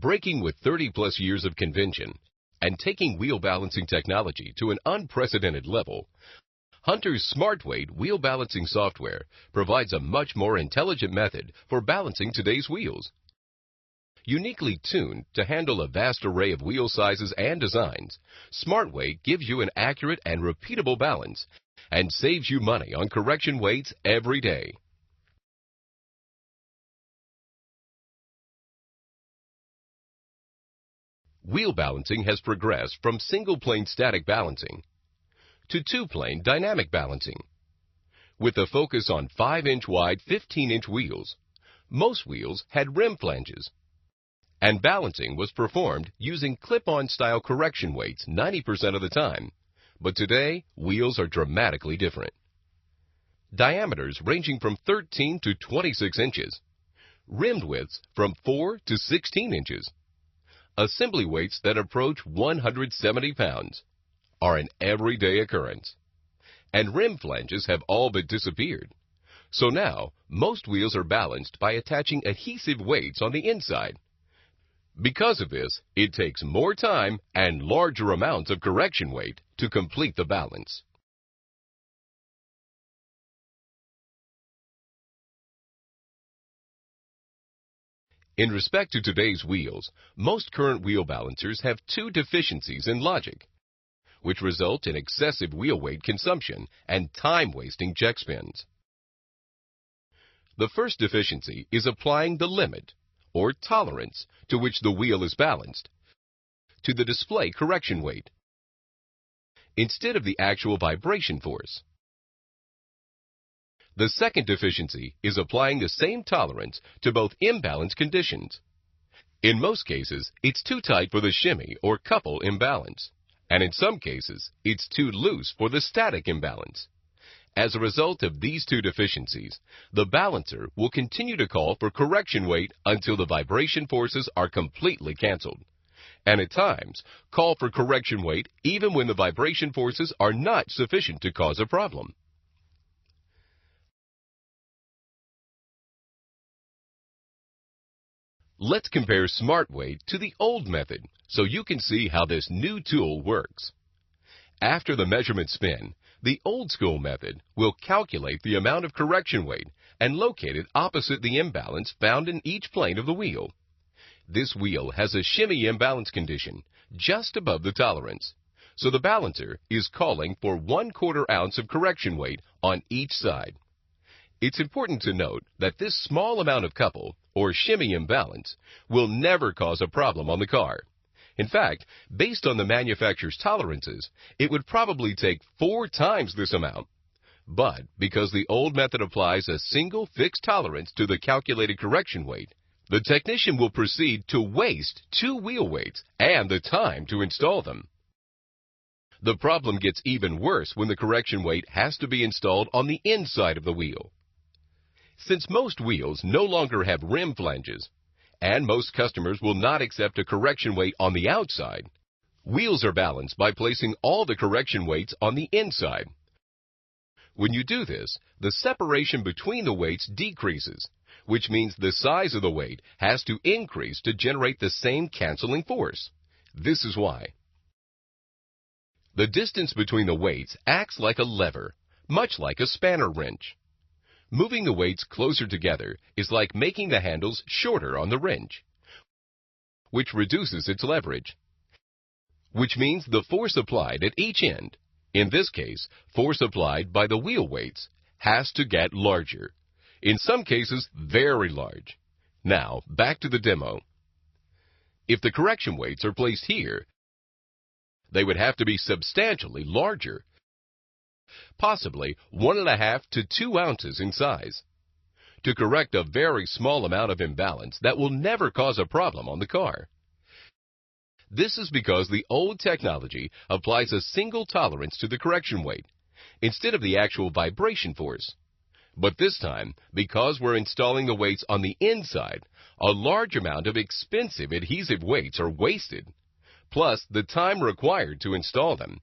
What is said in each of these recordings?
Breaking with 30-plus years of convention and taking wheel balancing technology to an unprecedented level, Hunter's SmartWeight wheel balancing software provides a much more intelligent method for balancing today's wheels. Uniquely tuned to handle a vast array of wheel sizes and designs, SmartWeight gives you an accurate and repeatable balance and saves you money on correction weights every day. Wheel balancing has progressed from single-plane static balancing to two-plane dynamic balancing. With a focus on 5-inch wide, 15-inch wheels, most wheels had rim flanges, and balancing was performed using clip-on style correction weights 90% of the time. But today, wheels are dramatically different. Diameters ranging from 13 to 26 inches, rimmed widths from 4 to 16 inches, assembly weights that approach 170 pounds are an everyday occurrence, and rim flanges have all but disappeared. So now, most wheels are balanced by attaching adhesive weights on the inside. Because of this, it takes more time and larger amounts of correction weight to complete the balance. In respect to today's wheels, most current wheel balancers have two deficiencies in logic, which result in excessive wheel weight consumption and time-wasting check spins. The first deficiency is applying the limit, or tolerance, to which the wheel is balanced, to the display correction weight, instead of the actual vibration force. The second deficiency is applying the same tolerance to both imbalance conditions. In most cases, it's too tight for the shimmy or couple imbalance, and in some cases, it's too loose for the static imbalance. As a result of these two deficiencies, the balancer will continue to call for correction weight until the vibration forces are completely canceled, and at times call for correction weight even when the vibration forces are not sufficient to cause a problem. Let's compare SmartWeight to the old method so you can see how this new tool works. After the measurement spin, the old school method will calculate the amount of correction weight and locate it opposite the imbalance found in each plane of the wheel. This wheel has a shimmy imbalance condition just above the tolerance, so the balancer is calling for 1/4 ounce of correction weight on each side. It's important to note that this small amount of couple, or shimmy imbalance, will never cause a problem on the car. In fact, based on the manufacturer's tolerances, it would probably take 4 times this amount. But because the old method applies a single fixed tolerance to the calculated correction weight, the technician will proceed to waste 2 wheel weights and the time to install them. The problem gets even worse when the correction weight has to be installed on the inside of the wheel. Since most wheels no longer have rim flanges, and most customers will not accept a correction weight on the outside, wheels are balanced by placing all the correction weights on the inside. When you do this, the separation between the weights decreases, which means the size of the weight has to increase to generate the same canceling force. This is why. The distance between the weights acts like a lever, much like a spanner wrench. Moving the weights closer together is like making the handles shorter on the wrench, which reduces its leverage, which means the force applied at each end, in this case, force applied by the wheel weights, has to get larger, in some cases very large. Now, back to the demo. If the correction weights are placed here, they would have to be substantially larger, possibly 1.5 to 2 ounces in size, to correct a very small amount of imbalance that will never cause a problem on the car. This is because the old technology applies a single tolerance to the correction weight, instead of the actual vibration force. But this time, because we're installing the weights on the inside, a large amount of expensive adhesive weights are wasted, plus the time required to install them.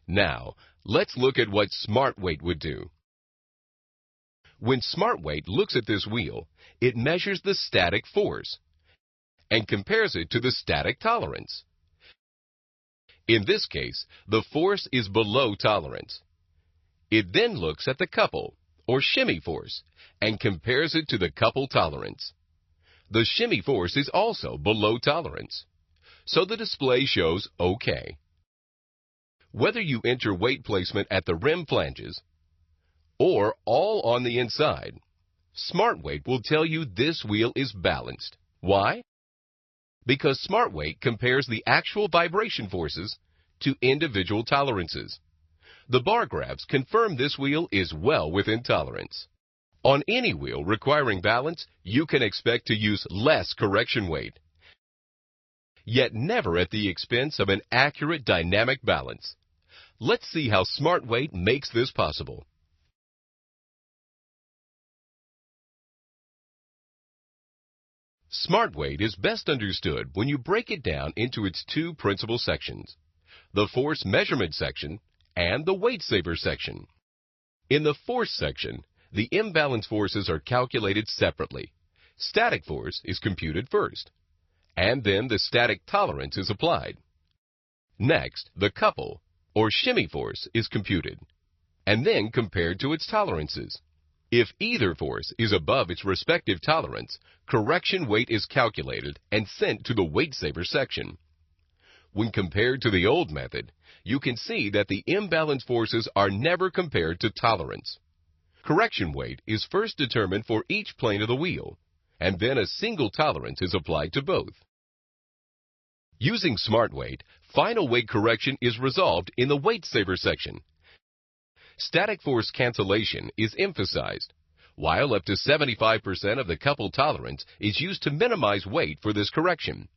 Now, let's look at what SmartWeight would do. When SmartWeight looks at this wheel, it measures the static force and compares it to the static tolerance. In this case, the force is below tolerance. It then looks at the couple, or shimmy force, and compares it to the couple tolerance. The shimmy force is also below tolerance, so the display shows OK. Whether you enter weight placement at the rim flanges or all on the inside, SmartWeight will tell you this wheel is balanced. Why? Because SmartWeight compares the actual vibration forces to individual tolerances. The bar graphs confirm this wheel is well within tolerance. On any wheel requiring balance, you can expect to use less correction weight, yet never at the expense of an accurate dynamic balance. Let's see how SmartWeight makes this possible. SmartWeight is best understood when you break it down into its two principal sections, the force measurement section and the weight saver section. In the force section, the imbalance forces are calculated separately. Static force is computed first, and then the static tolerance is applied. Next, the couple, or shimmy force, is computed, and then compared to its tolerances. If either force is above its respective tolerance, correction weight is calculated and sent to the weight saver section. When compared to the old method, you can see that the imbalance forces are never compared to tolerance. Correction weight is first determined for each plane of the wheel, and then a single tolerance is applied to both. Using SmartWeight, final weight correction is resolved in the weight saver section. Static force cancellation is emphasized, while up to 75% of the couple tolerance is used to minimize weight for this correction.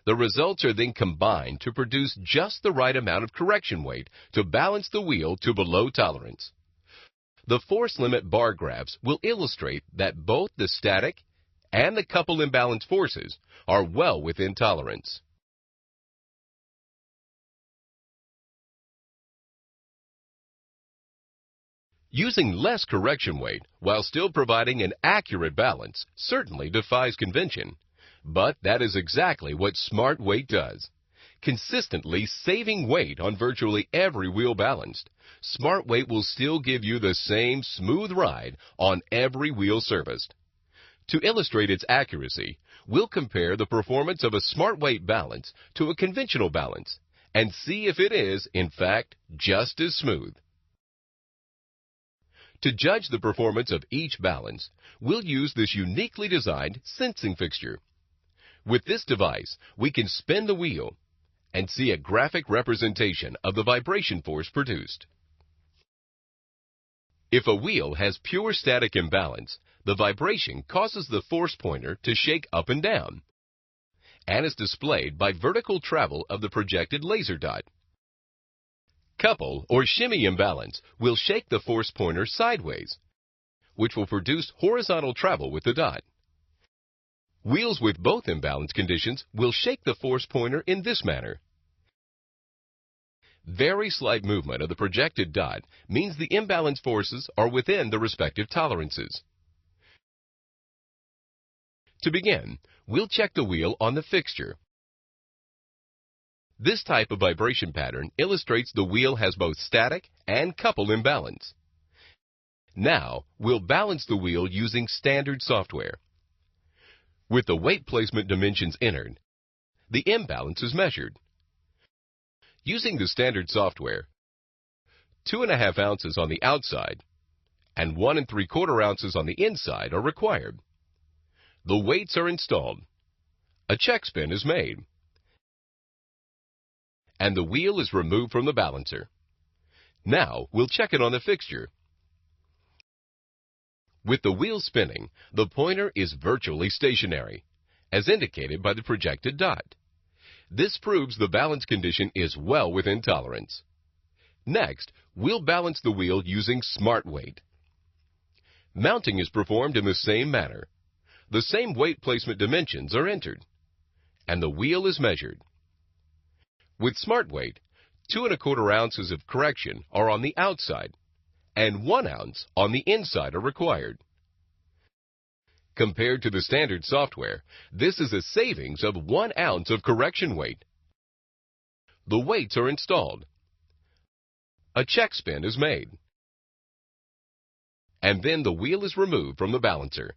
The results are then combined to produce just the right amount of correction weight to balance the wheel to below tolerance. The force limit bar graphs will illustrate that both the static and the couple imbalance forces are well within tolerance. Using less correction weight while still providing an accurate balance certainly defies convention, but that is exactly what SmartWeight does. Consistently saving weight on virtually every wheel balanced, SmartWeight will still give you the same smooth ride on every wheel serviced. To illustrate its accuracy, we'll compare the performance of a SmartWeight balance to a conventional balance and see if it is, in fact, just as smooth. To judge the performance of each balance, we'll use this uniquely designed sensing fixture. With this device, we can spin the wheel and see a graphic representation of the vibration force produced. If a wheel has pure static imbalance, the vibration causes the force pointer to shake up and down, and is displayed by vertical travel of the projected laser dot. Couple or shimmy imbalance will shake the force pointer sideways, which will produce horizontal travel with the dot. Wheels with both imbalance conditions will shake the force pointer in this manner. Very slight movement of the projected dot means the imbalance forces are within the respective tolerances. To begin, we'll check the wheel on the fixture. This type of vibration pattern illustrates the wheel has both static and couple imbalance. Now, we'll balance the wheel using standard software. With the weight placement dimensions entered, the imbalance is measured. Using the standard software, 2.5 ounces on the outside and 1 3/4 ounces on the inside are required. The weights are installed. A check spin is made, and the wheel is removed from the balancer. Now, we'll check it on the fixture. With the wheel spinning, the pointer is virtually stationary, as indicated by the projected dot. This proves the balance condition is well within tolerance. Next, we'll balance the wheel using SmartWeight. Mounting is performed in the same manner. The same weight placement dimensions are entered, and the wheel is measured. With SmartWeight, 2 1/4 ounces of correction are on the outside, and 1 ounce on the inside are required. Compared to the standard software, this is a savings of 1 ounce of correction weight. The weights are installed. A check spin is made. And then the wheel is removed from the balancer.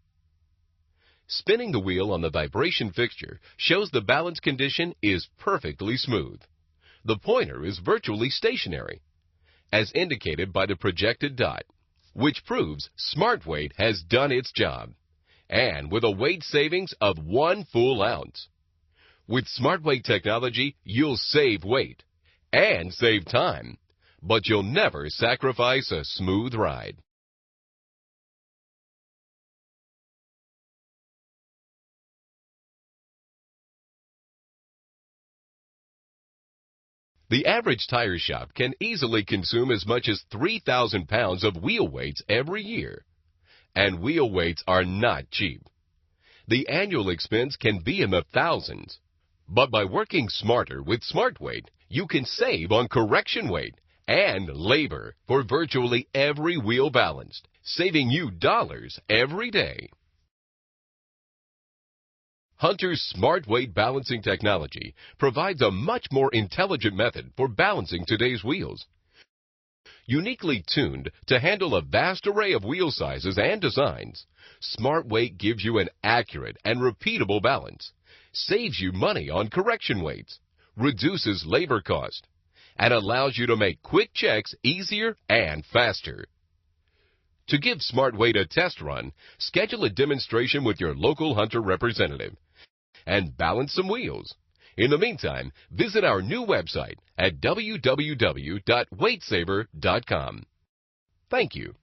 Spinning the wheel on the vibration fixture shows the balance condition is perfectly smooth. The pointer is virtually stationary, as indicated by the projected dot, which proves SmartWeight has done its job, and with a weight savings of 1 full ounce. With SmartWeight technology, you'll save weight and save time, but you'll never sacrifice a smooth ride. The average tire shop can easily consume as much as 3,000 pounds of wheel weights every year. And wheel weights are not cheap. The annual expense can be in the thousands. But by working smarter with SmartWeight, you can save on correction weight and labor for virtually every wheel balanced, saving you dollars every day. Hunter's SmartWeight balancing technology provides a much more intelligent method for balancing today's wheels. Uniquely tuned to handle a vast array of wheel sizes and designs, SmartWeight gives you an accurate and repeatable balance, saves you money on correction weights, reduces labor cost, and allows you to make quick checks easier and faster. To give SmartWeight a test run, schedule a demonstration with your local Hunter representative and balance some wheels. In the meantime, visit our new website at www.weightsaver.com. Thank you.